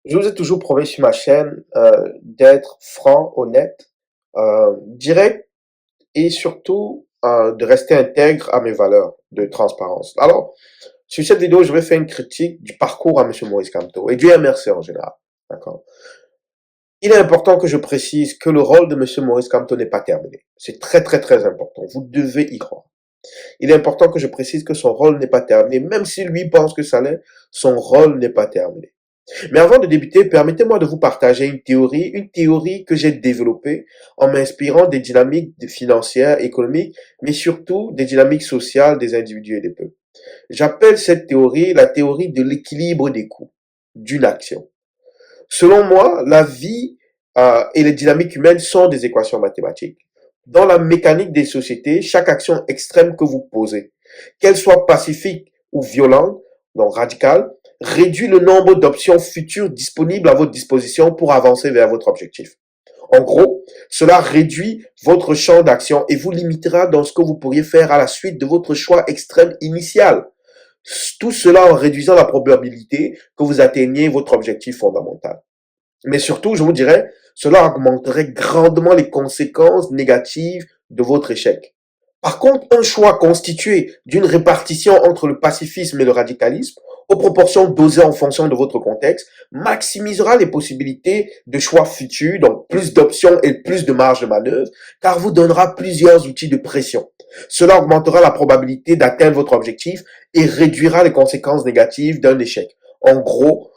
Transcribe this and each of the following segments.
Je vous ai toujours prouvé sur ma chaîne d'être franc, honnête, direct et surtout de rester intègre à mes valeurs de transparence. Alors, sur cette vidéo, je vais faire une critique du parcours à Monsieur Maurice Kamto et du MRC en général. D'accord. Il est important que je précise que le rôle de Monsieur Maurice Kamto n'est pas terminé. C'est très très très important. Vous devez y croire. Il est important que je précise que son rôle n'est pas terminé. Même si lui pense que ça l'est, son rôle n'est pas terminé. Mais avant de débuter, permettez-moi de vous partager une théorie que j'ai développée en m'inspirant des dynamiques financières, économiques, mais surtout des dynamiques sociales des individus et des peuples. J'appelle cette théorie la théorie de l'équilibre des coûts d'une action. Selon moi, la vie et les dynamiques humaines sont des équations mathématiques. Dans la mécanique des sociétés, chaque action extrême que vous posez, qu'elle soit pacifique ou violente, donc radicale, réduit le nombre d'options futures disponibles à votre disposition pour avancer vers votre objectif. En gros, cela réduit votre champ d'action et vous limitera dans ce que vous pourriez faire à la suite de votre choix extrême initial. Tout cela en réduisant la probabilité que vous atteigniez votre objectif fondamental. Mais surtout, je vous dirais, cela augmenterait grandement les conséquences négatives de votre échec. Par contre, un choix constitué d'une répartition entre le pacifisme et le radicalisme, aux proportions dosées en fonction de votre contexte, maximisera les possibilités de choix futurs, donc plus d'options et plus de marge de manœuvre, car vous donnera plusieurs outils de pression. Cela augmentera la probabilité d'atteindre votre objectif et réduira les conséquences négatives d'un échec. En gros,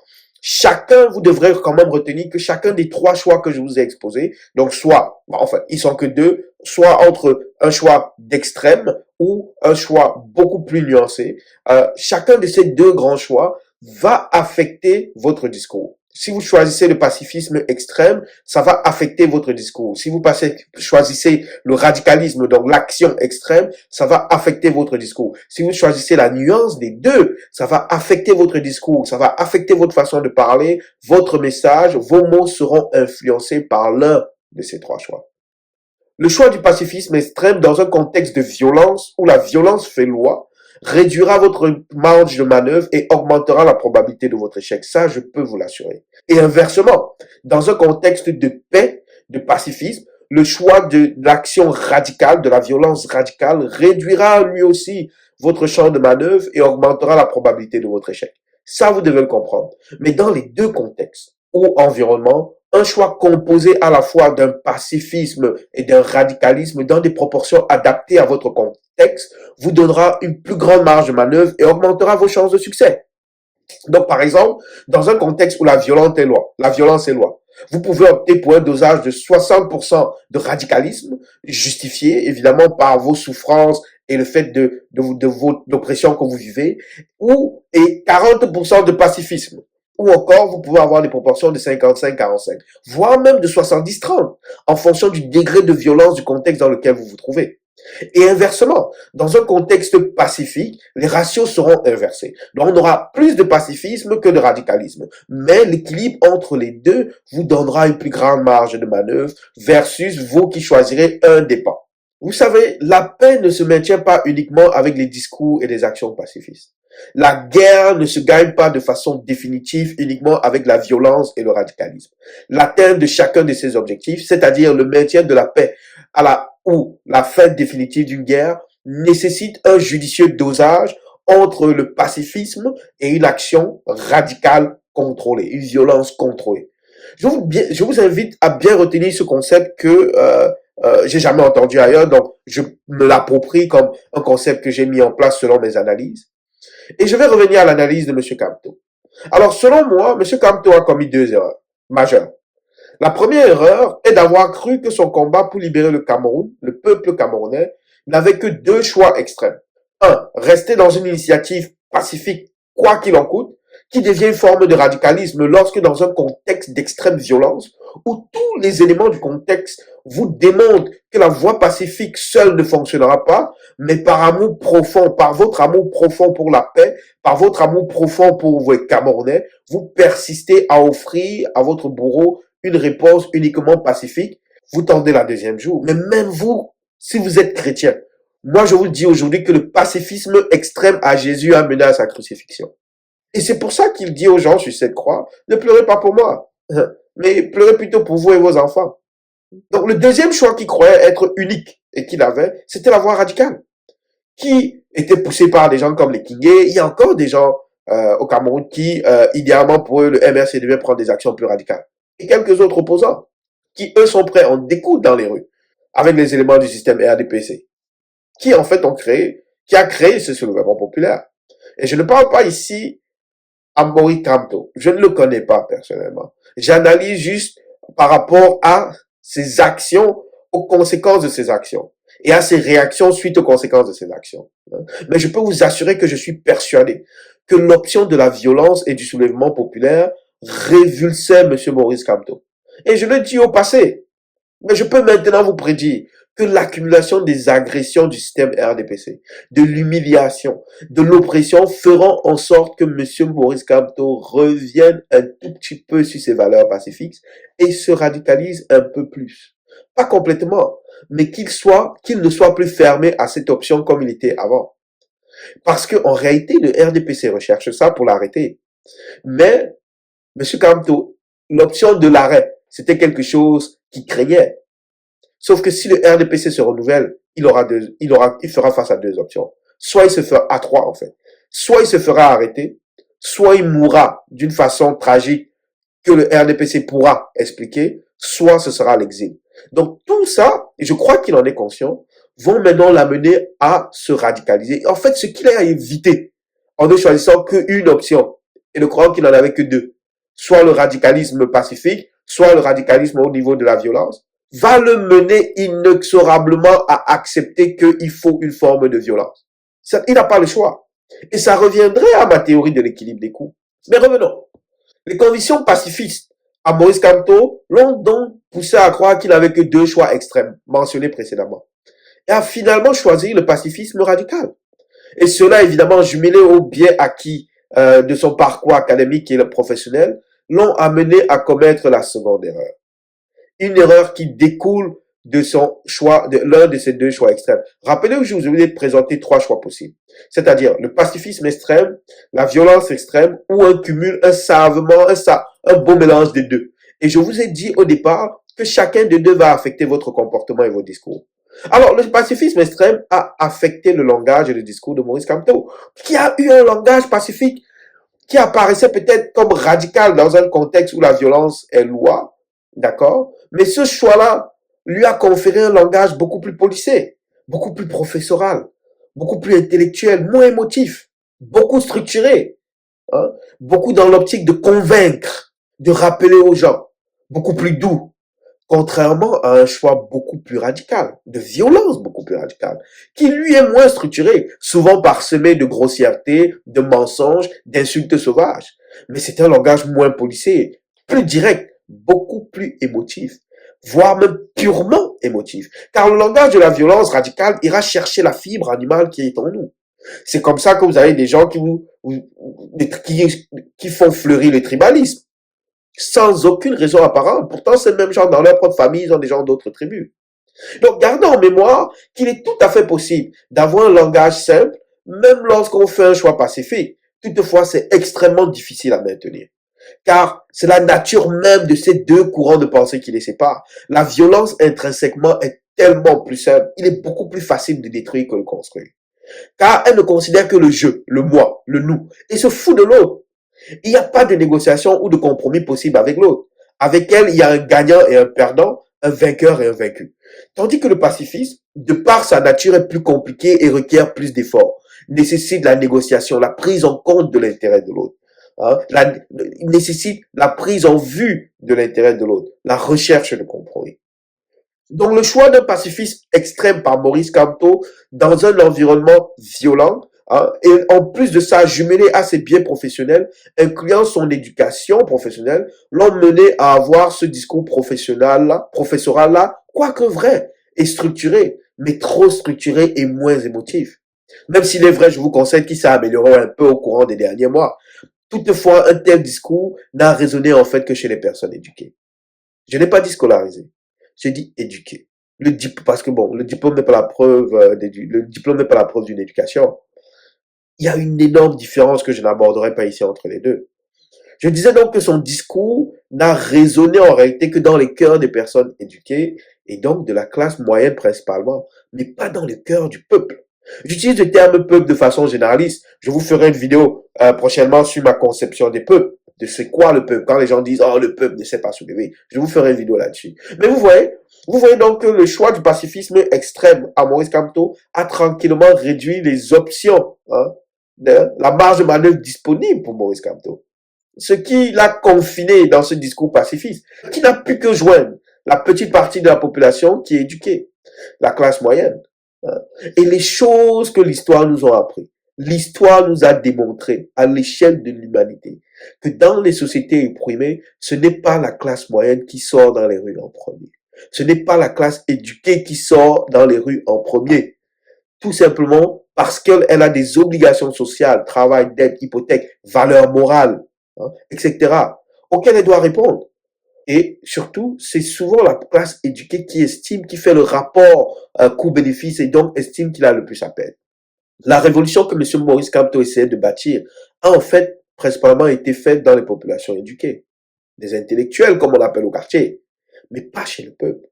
vous devrez quand même retenir que chacun des trois choix que je vous ai exposés, donc soit, enfin, ils sont que deux, soit entre un choix d'extrême ou un choix beaucoup plus nuancé, chacun de ces deux grands choix va affecter votre discours. Si vous choisissez le pacifisme extrême, ça va affecter votre discours. Si vous choisissez le radicalisme, donc l'action extrême, ça va affecter votre discours. Si vous choisissez la nuance des deux, ça va affecter votre discours, ça va affecter votre façon de parler, votre message, vos mots seront influencés par l'un de ces trois choix. Le choix du pacifisme extrême dans un contexte de violence où la violence fait loi réduira votre marge de manœuvre et augmentera la probabilité de votre échec. Ça, je peux vous l'assurer. Et inversement, dans un contexte de paix, de pacifisme, le choix de l'action radicale, de la violence radicale, réduira lui aussi votre champ de manœuvre et augmentera la probabilité de votre échec. Ça, vous devez le comprendre. Mais dans les deux contextes, ou environnement, un choix composé à la fois d'un pacifisme et d'un radicalisme dans des proportions adaptées à votre contexte vous donnera une plus grande marge de manœuvre et augmentera vos chances de succès. Donc, par exemple, dans un contexte où la violence est loi, vous pouvez opter pour un dosage de 60% de radicalisme, justifié évidemment par vos souffrances et le fait de votre oppression que vous vivez, et 40% de pacifisme. Ou encore, vous pouvez avoir des proportions de 55-45, voire même de 70-30, en fonction du degré de violence du contexte dans lequel vous vous trouvez. Et inversement, dans un contexte pacifique, les ratios seront inversés. Donc on aura plus de pacifisme que de radicalisme. Mais l'équilibre entre les deux vous donnera une plus grande marge de manœuvre versus vous qui choisirez un des pas. Vous savez, la paix ne se maintient pas uniquement avec les discours et les actions pacifistes. La guerre ne se gagne pas de façon définitive uniquement avec la violence et le radicalisme. L'atteinte de chacun de ces objectifs, c'est-à-dire le maintien de la paix ou la fin définitive d'une guerre, nécessite un judicieux dosage entre le pacifisme et une action radicale contrôlée, une violence contrôlée. Je vous invite à bien retenir ce concept que j'ai jamais entendu ailleurs, donc je me l'approprie comme un concept que j'ai mis en place selon mes analyses. Et je vais revenir à l'analyse de M. Kamto. Alors, selon moi, M. Kamto a commis deux erreurs majeures. La première erreur est d'avoir cru que son combat pour libérer le Cameroun, le peuple camerounais, n'avait que deux choix extrêmes. Un, rester dans une initiative pacifique, quoi qu'il en coûte, qui devient une forme de radicalisme lorsque dans un contexte d'extrême violence, où tous les éléments du contexte vous démontrent que la voie pacifique seule ne fonctionnera pas, mais par amour profond, par votre amour profond pour la paix, par votre amour profond pour vos Camerounais, vous persistez à offrir à votre bourreau une réponse uniquement pacifique, vous tendez la deuxième joue. Mais même vous, si vous êtes chrétien, moi je vous dis aujourd'hui que le pacifisme extrême à Jésus a mené à sa crucifixion. Et c'est pour ça qu'il dit aux gens sur cette croix, ne pleurez pas pour moi, mais pleurez plutôt pour vous et vos enfants. Donc le deuxième choix qu'il croyait être unique et qu'il avait, c'était la voie radicale, qui était poussée par des gens comme les Kingé. Il y a encore des gens au Cameroun qui, idéalement pour eux, le MRC devait prendre des actions plus radicales. Et quelques autres opposants qui, eux, sont prêts à en découdre dans les rues avec les éléments du système RDPC, qui en fait qui a créé ce soulèvement populaire. Et je ne parle pas ici à Maurice Kamto. Je ne le connais pas personnellement. J'analyse juste par rapport à ses actions, aux conséquences de ses actions et à ses réactions suite aux conséquences de ses actions. Mais je peux vous assurer que je suis persuadé que l'option de la violence et du soulèvement populaire révulsait M. Maurice Kamto. Et je le dis au passé, mais je peux maintenant vous prédire que l'accumulation des agressions du système RDPC, de l'humiliation, de l'oppression feront en sorte que M. Maurice Kamto revienne un tout petit peu sur ses valeurs pacifiques et se radicalise un peu plus. Pas complètement, mais qu'il ne soit plus fermé à cette option comme il était avant. Parce qu'en réalité, le RDPC recherche ça pour l'arrêter. Mais, M. Kamto, l'option de l'arrêt, c'était quelque chose qu'il craignait. Sauf que si le RDPC se renouvelle, il fera face à deux options. Soit il se fera à trois, en fait. Soit il se fera arrêter, soit il mourra d'une façon tragique que le RDPC pourra expliquer, soit ce sera l'exil. Donc tout ça, et je crois qu'il en est conscient, vont maintenant l'amener à se radicaliser. En fait, ce qu'il a évité en ne choisissant qu'une option et ne croyant qu'il n'en avait que deux, soit le radicalisme pacifique, soit le radicalisme au niveau de la violence, va le mener inexorablement à accepter qu'il faut une forme de violence. Il n'a pas le choix. Et ça reviendrait à ma théorie de l'équilibre des coups. Mais revenons. Les convictions pacifistes à Maurice Kamto l'ont donc poussé à croire qu'il n'avait que deux choix extrêmes mentionnés précédemment. Et a finalement choisi le pacifisme radical. Et cela, évidemment, jumelé au biais acquis de son parcours académique et le professionnel, l'ont amené à commettre la seconde erreur. Une erreur qui découle de son choix, de l'un de ces deux choix extrêmes. Rappelez-vous que je vous ai présenté trois choix possibles. C'est-à-dire le pacifisme extrême, la violence extrême ou un cumul, un savement, un beau mélange des deux. Et je vous ai dit au départ que chacun des deux va affecter votre comportement et vos discours. Alors, le pacifisme extrême a affecté le langage et le discours de Maurice Kamto, qui a eu un langage pacifique qui apparaissait peut-être comme radical dans un contexte où la violence est loi, d'accord? Mais ce choix-là lui a conféré un langage beaucoup plus policé, beaucoup plus professoral, beaucoup plus intellectuel, moins émotif, beaucoup structuré, hein? Beaucoup dans l'optique de convaincre, de rappeler aux gens, beaucoup plus doux, contrairement à un choix beaucoup plus radical, de violence beaucoup plus radicale, qui lui est moins structuré, souvent parsemé de grossièreté, de mensonges, d'insultes sauvages. Mais c'est un langage moins policé, plus direct, beaucoup plus émotif, voire même purement émotif. Car le langage de la violence radicale ira chercher la fibre animale qui est en nous. C'est comme ça que vous avez des gens qui font fleurir le tribalisme sans aucune raison apparente. Pourtant, ces mêmes gens dans leur propre famille, ils ont des gens d'autres tribus. Donc, gardons en mémoire qu'il est tout à fait possible d'avoir un langage simple, même lorsqu'on fait un choix pacifique. Toutefois, c'est extrêmement difficile à maintenir. Car c'est la nature même de ces deux courants de pensée qui les séparent. La violence intrinsèquement est tellement plus simple. Il est beaucoup plus facile de détruire que de construire. Car elle ne considère que le je, le moi, le nous, et se fout de l'autre. Il n'y a pas de négociation ou de compromis possible avec l'autre. Avec elle, il y a un gagnant et un perdant, un vainqueur et un vaincu. Tandis que le pacifisme, de par sa nature, est plus compliqué et requiert plus d'efforts, nécessite la négociation, la prise en compte de l'intérêt de l'autre. Hein? Il nécessite la prise en vue de l'intérêt de l'autre, la recherche de compromis. Donc le choix d'un pacifisme extrême par Maurice Kamto dans un environnement violent, hein, et en plus de ça, jumelé à ses biais professionnels, incluant son éducation professionnelle, l'ont mené à avoir ce discours professoral là, quoique vrai et structuré, mais trop structuré et moins émotif. Même s'il est vrai, je vous conseille qu'il s'est amélioré un peu au courant des derniers mois. Toutefois, un tel discours n'a résonné en fait que chez les personnes éduquées. Je n'ai pas dit scolarisé. J'ai dit éduqué. Parce que bon, le diplôme n'est pas la preuve le diplôme n'est pas la preuve d'une éducation. Il y a une énorme différence que je n'aborderai pas ici entre les deux. Je disais donc que son discours n'a résonné en réalité que dans les cœurs des personnes éduquées et donc de la classe moyenne principalement, mais pas dans le cœur du peuple. J'utilise le terme peuple de façon généraliste. Je vous ferai une vidéo prochainement sur ma conception des peuples, de c'est quoi le peuple. Quand les gens disent oh le peuple ne sait pas soulever, je vous ferai une vidéo là-dessus. Mais vous voyez donc que le choix du pacifisme extrême à Maurice Kamto a tranquillement réduit les options, hein, de la marge de manœuvre disponible pour Maurice Kamto, ce qui l'a confiné dans ce discours pacifiste, qui n'a pu que joindre la petite partie de la population qui est éduquée, la classe moyenne. Hein. Et les choses que l'histoire nous a appris, l'histoire nous a démontré à l'échelle de l'humanité que dans les sociétés opprimées, ce n'est pas la classe moyenne qui sort dans les rues en premier. Ce n'est pas la classe éduquée qui sort dans les rues en premier. Tout simplement parce qu'elle a des obligations sociales, travail, dette, hypothèque, valeurs morales, hein, etc., auxquelles elle doit répondre. Et surtout, c'est souvent la classe éduquée qui estime, qui fait le rapport coût-bénéfice et donc estime qu'il a le plus à perdre. La révolution que M. Maurice Kamto essayait de bâtir a en fait principalement été faite dans les populations éduquées, des intellectuels comme on appelle au quartier, mais pas chez le peuple.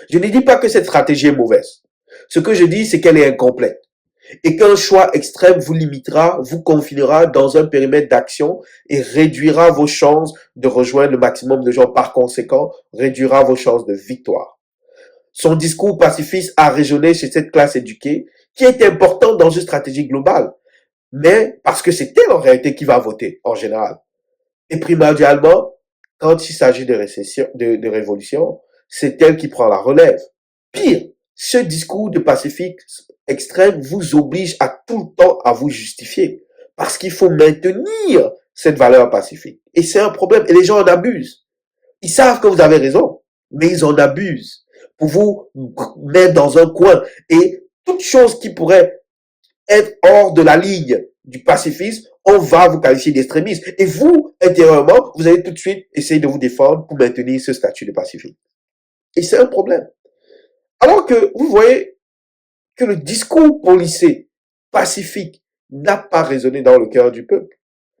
Je ne dis pas que cette stratégie est mauvaise. Ce que je dis, c'est qu'elle est incomplète et qu'un choix extrême vous limitera, vous confinera dans un périmètre d'action et réduira vos chances de rejoindre le maximum de gens. Par conséquent, réduira vos chances de victoire. Son discours pacifiste a résonné chez cette classe éduquée qui est importante dans une stratégie globale, mais parce que c'est elle en réalité qui va voter en général. Et primordialement, quand il s'agit de révolution, c'est elle qui prend la relève. Pire, ce discours de pacifique extrême vous oblige à tout le temps à vous justifier. Parce qu'il faut maintenir cette valeur pacifique. Et c'est un problème. Et les gens en abusent. Ils savent que vous avez raison, mais ils en abusent pour vous mettre dans un coin. Et toute chose qui pourrait être hors de la ligne du pacifisme, on va vous qualifier d'extrémiste. Et vous, intérieurement, vous allez tout de suite essayer de vous défendre pour maintenir ce statut de pacifique. Et c'est un problème. Alors que vous voyez que le discours policé, pacifique, n'a pas résonné dans le cœur du peuple.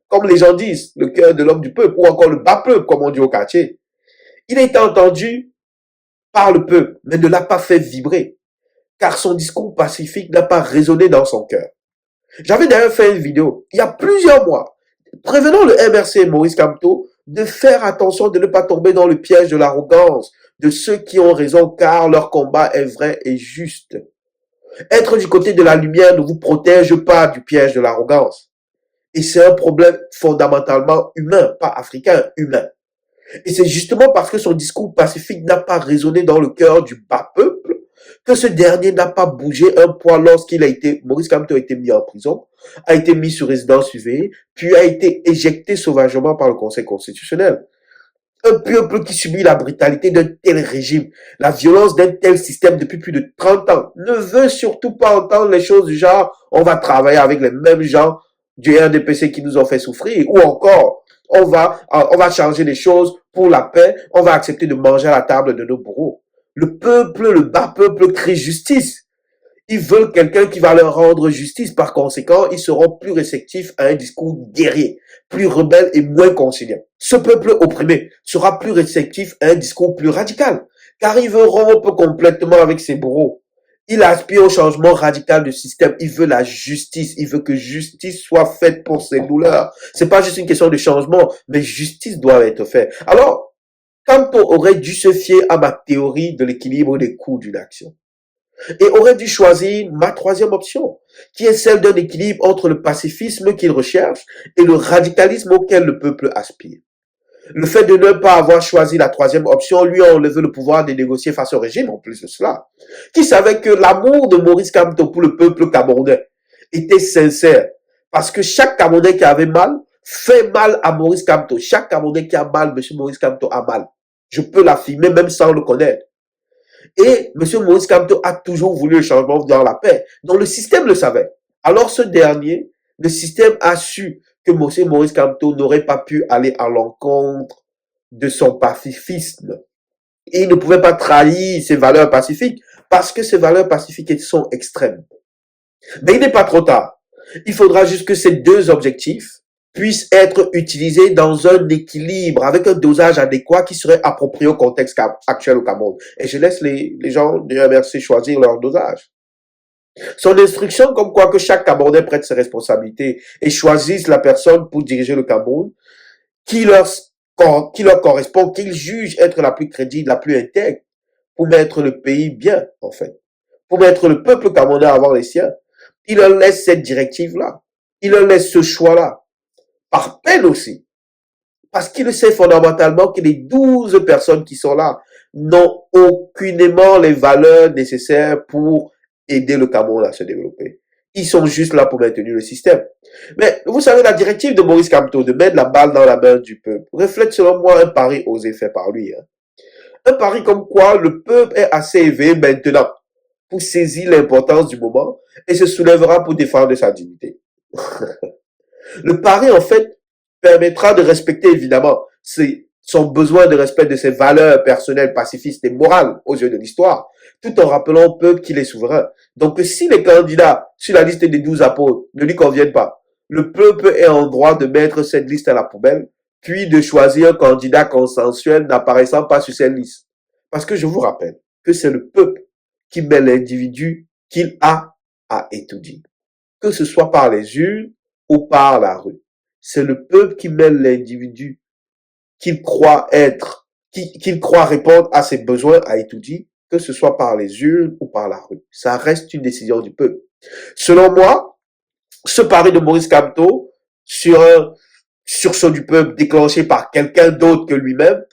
Comme les gens disent, le cœur de l'homme du peuple, ou encore le bas peuple, comme on dit au quartier. Il a été entendu par le peuple, mais ne l'a pas fait vibrer, car son discours pacifique n'a pas résonné dans son cœur. J'avais d'ailleurs fait une vidéo, il y a plusieurs mois, prévenant le MRC et Maurice Kamto de faire attention de ne pas tomber dans le piège de l'arrogance de ceux qui ont raison, car leur combat est vrai et juste. Être du côté de la lumière ne vous protège pas du piège de l'arrogance. Et c'est un problème fondamentalement humain, pas africain, humain. Et c'est justement parce que son discours pacifique n'a pas résonné dans le cœur du bas peuple que ce dernier n'a pas bougé un poil lorsqu'il a été, Maurice Kamto a été mis en prison, a été mis sur résidence surveillée, puis a été éjecté sauvagement par le Conseil constitutionnel. Un peuple qui subit la brutalité d'un tel régime, la violence d'un tel système depuis plus de 30 ans, ne veut surtout pas entendre les choses du genre « on va travailler avec les mêmes gens du RDPC qui nous ont fait souffrir » ou encore « on va changer les choses pour la paix, on va accepter de manger à la table de nos bourreaux ». Le peuple, le bas peuple crie justice. Ils veulent quelqu'un qui va leur rendre justice. Par conséquent, ils seront plus réceptifs à un discours guerrier, plus rebelle et moins conciliant. Ce peuple opprimé sera plus réceptif à un discours plus radical, car il veut rompre complètement avec ses bourreaux. Il aspire au changement radical du système. Il veut la justice. Il veut que justice soit faite pour ses douleurs. C'est pas juste une question de changement, mais justice doit être faite. Alors, Kamto aurait dû se fier à ma théorie de l'équilibre des coûts d'une action et aurait dû choisir ma troisième option, qui est celle d'un équilibre entre le pacifisme qu'il recherche et le radicalisme auquel le peuple aspire. Le fait de ne pas avoir choisi la troisième option lui a enlevé le pouvoir de négocier face au régime, en plus de cela, qui savait que l'amour de Maurice Kamto pour le peuple camerounais était sincère, parce que chaque Camerounais qui avait mal fait mal à Maurice Kamto. Chaque Camerounais qui a mal, M. Maurice Kamto a mal. Je peux l'affirmer même sans le connaître. Et M. Maurice Kamto a toujours voulu le changement dans la paix. Donc le système le savait. Alors ce dernier, le système a su que M. Maurice Kamto n'aurait pas pu aller à l'encontre de son pacifisme. Et il ne pouvait pas trahir ses valeurs pacifiques parce que ses valeurs pacifiques sont extrêmes. Mais il n'est pas trop tard. Il faudra juste que ces deux objectifs puissent être utilisés dans un équilibre, avec un dosage adéquat qui serait approprié au contexte actuel au Cameroun. Et je laisse les gens du MRC choisir leur dosage. Son instruction comme quoi que chaque Camerounais prête ses responsabilités et choisisse la personne pour diriger le Cameroun qui leur, qui leur correspond, qu'ils jugent être la plus crédible, la plus intègre pour mettre le pays bien, en fait. Pour mettre le peuple camerounais avant les siens. Il leur laisse cette directive-là. Il leur laisse ce choix-là. Par peine aussi. Parce qu'il sait fondamentalement que les 12 personnes qui sont là n'ont aucunement les valeurs nécessaires pour aider le Cameroun à se développer. Ils sont juste là pour maintenir le système. Mais vous savez, la directive de Maurice Kamto de mettre la balle dans la main du peuple reflète selon moi un pari osé fait par lui. Un pari comme quoi le peuple est assez éveillé maintenant pour saisir l'importance du moment et se soulèvera pour défendre sa dignité. Le pari, en fait, permettra de respecter évidemment son besoin de respect de ses valeurs personnelles, pacifistes et morales aux yeux de l'histoire, tout en rappelant au peuple qu'il est souverain. Donc si les candidats sur la liste des 12 apôtres ne lui conviennent pas, le peuple est en droit de mettre cette liste à la poubelle, puis de choisir un candidat consensuel n'apparaissant pas sur cette liste. Parce que je vous rappelle que c'est le peuple qui met l'individu qu'il a à étudier, que ce soit par les urnes ou par la rue. C'est le peuple qui met l'individu qu'il croit être, qu'il croit répondre à ses besoins à étudier, que ce soit par les urnes ou par la rue. Ça reste une décision du peuple. Selon moi, ce pari de Maurice Kamto sur un sursaut du peuple déclenché par quelqu'un d'autre que lui-même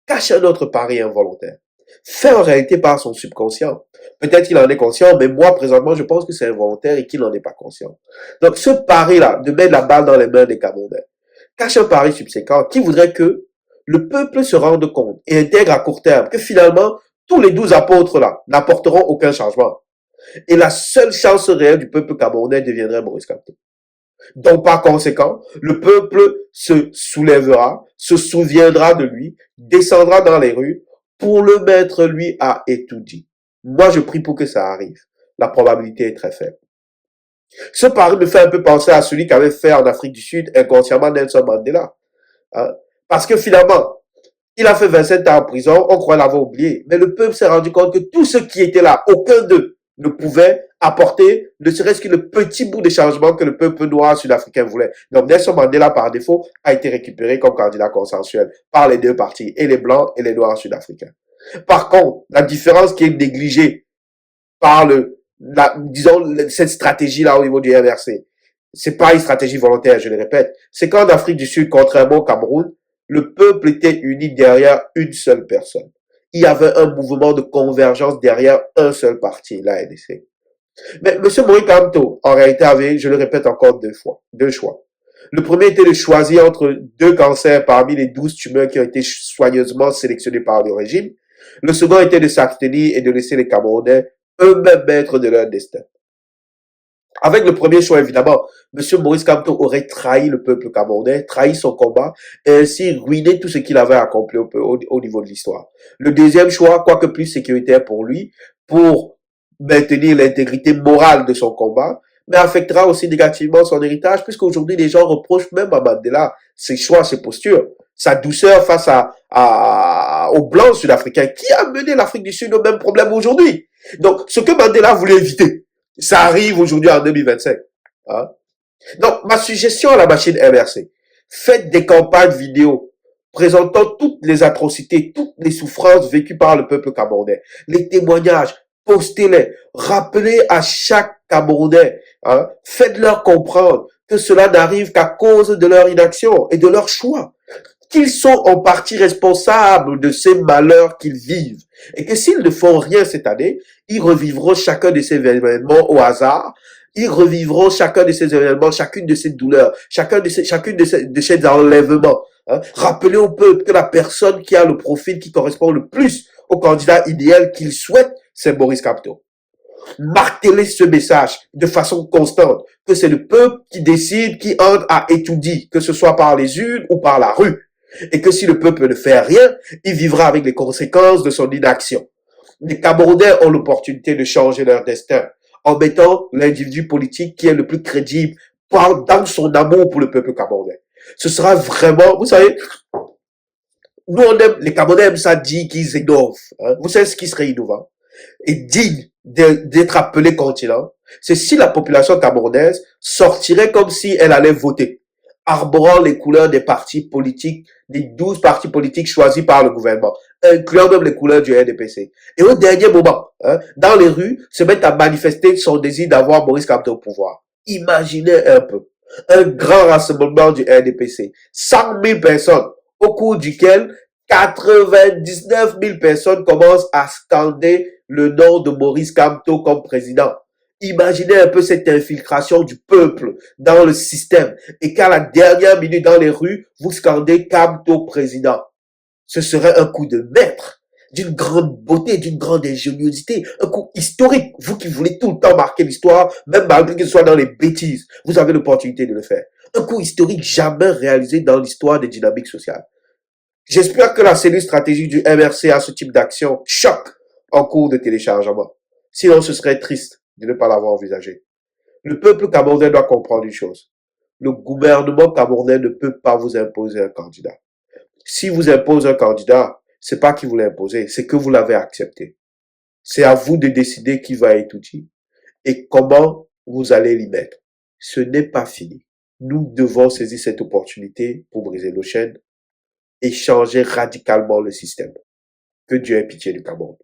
cache un autre pari involontaire, fait en réalité par son subconscient. Peut-être qu'il en est conscient, mais moi, présentement, je pense que c'est involontaire et qu'il n'en est pas conscient. Donc, ce pari-là, de mettre la balle dans les mains des Camerounais, cache un pari subséquent qui voudrait que le peuple se rende compte et intègre à court terme que finalement, tous les 12 apôtres-là n'apporteront aucun changement. Et la seule chance réelle du peuple camerounais deviendrait Maurice Kamto. Donc, par conséquent, le peuple se soulèvera, se souviendra de lui, descendra dans les rues pour le mettre, lui, à étudier. Moi, je prie pour que ça arrive. La probabilité est très faible. Ce pari me fait un peu penser à celui qu'avait fait en Afrique du Sud inconsciemment Nelson Mandela. Hein? Parce que finalement, il a fait 27 ans en prison, on croit l'avoir oublié. Mais le peuple s'est rendu compte que tous ceux qui étaient là, aucun d'eux ne pouvait apporter ne serait-ce que le petit bout de changement que le peuple noir sud-africain voulait. Donc Nelson Mandela, par défaut, a été récupéré comme candidat consensuel par les deux partis, et les blancs et les noirs sud-africains. Par contre, la différence qui est négligée par disons, cette stratégie-là au niveau du MRC, c'est pas une stratégie volontaire, je le répète, c'est qu'en Afrique du Sud, contrairement au Cameroun, le peuple était uni derrière une seule personne. Il y avait un mouvement de convergence derrière un seul parti, l'ANC. Mais M. Maurice Kamto, en réalité, avait, je le répète encore deux choix. Le premier était de choisir entre deux cancers parmi les 12 tumeurs qui ont été soigneusement sélectionnés par le régime. Le second était de s'abstenir et de laisser les Camerounais eux-mêmes maîtres de leur destin. Avec le premier choix, évidemment, M. Maurice Kamto aurait trahi le peuple camerounais, trahi son combat, et ainsi ruiné tout ce qu'il avait accompli au niveau de l'histoire. Le deuxième choix, quoique plus sécuritaire pour lui, pour maintenir l'intégrité morale de son combat, mais affectera aussi négativement son héritage, puisqu'aujourd'hui, les gens reprochent même à Mandela ses choix, ses postures, sa douceur face aux Blancs sud-africains, qui a mené l'Afrique du Sud au même problème aujourd'hui. Donc, ce que Mandela voulait éviter, ça arrive aujourd'hui en 2025. Hein? Donc, ma suggestion à la machine MRC, faites des campagnes vidéo présentant toutes les atrocités, toutes les souffrances vécues par le peuple camerounais, les témoignages, postez-les, rappelez à chaque Camerounais, hein, faites-leur comprendre que cela n'arrive qu'à cause de leur inaction et de leur choix, qu'ils sont en partie responsables de ces malheurs qu'ils vivent, et que s'ils ne font rien cette année, ils revivront chacun de ces événements au hasard, ils revivront chacun de ces événements, chacune de ces douleurs, chacune de ces enlèvements. Hein. Rappelez au peuple que la personne qui a le profil qui correspond le plus au candidat idéal qu'il souhaite, c'est Maurice Kamto. Martelez ce message de façon constante, que c'est le peuple qui décide, qui entre à étudier, que ce soit par les urnes ou par la rue. Et que si le peuple ne fait rien, il vivra avec les conséquences de son inaction. Les Camerounais ont l'opportunité de changer leur destin en mettant l'individu politique qui est le plus crédible dans son amour pour le peuple camerounais. Ce sera vraiment, vous savez, nous on aime, les Camerounais aiment ça dire qu'ils innovent. Hein. Vous savez ce qui serait innovant et digne d'être appelé continent, c'est si la population camerounaise sortirait comme si elle allait voter, arborant les couleurs des partis politiques, des 12 partis politiques choisis par le gouvernement, incluant même les couleurs du RDPC. Et au dernier moment, hein, dans les rues, se mettent à manifester son désir d'avoir Maurice Kamto au pouvoir. Imaginez un peu, un grand rassemblement du RDPC, 100 000 personnes, au cours duquel 99 000 personnes commencent à scander le nom de Maurice Kamto comme président. Imaginez un peu cette infiltration du peuple dans le système et qu'à la dernière minute dans les rues, vous scandez Kamto président. Ce serait un coup de maître, d'une grande beauté, d'une grande ingéniosité, un coup historique. Vous qui voulez tout le temps marquer l'histoire, même malgré que ce soit dans les bêtises, vous avez l'opportunité de le faire. Un coup historique jamais réalisé dans l'histoire des dynamiques sociales. J'espère que la cellule stratégique du MRC a ce type d'action choc en cours de téléchargement. Sinon, ce serait triste de ne pas l'avoir envisagé. Le peuple camerounais doit comprendre une chose. Le gouvernement camerounais ne peut pas vous imposer un candidat. Si vous impose un candidat, c'est pas qu'il vous l'a imposé, c'est que vous l'avez accepté. C'est à vous de décider qui va être outil et comment vous allez l'y mettre. Ce n'est pas fini. Nous devons saisir cette opportunité pour briser nos chaînes et changer radicalement le système. Que Dieu ait pitié du Cameroun.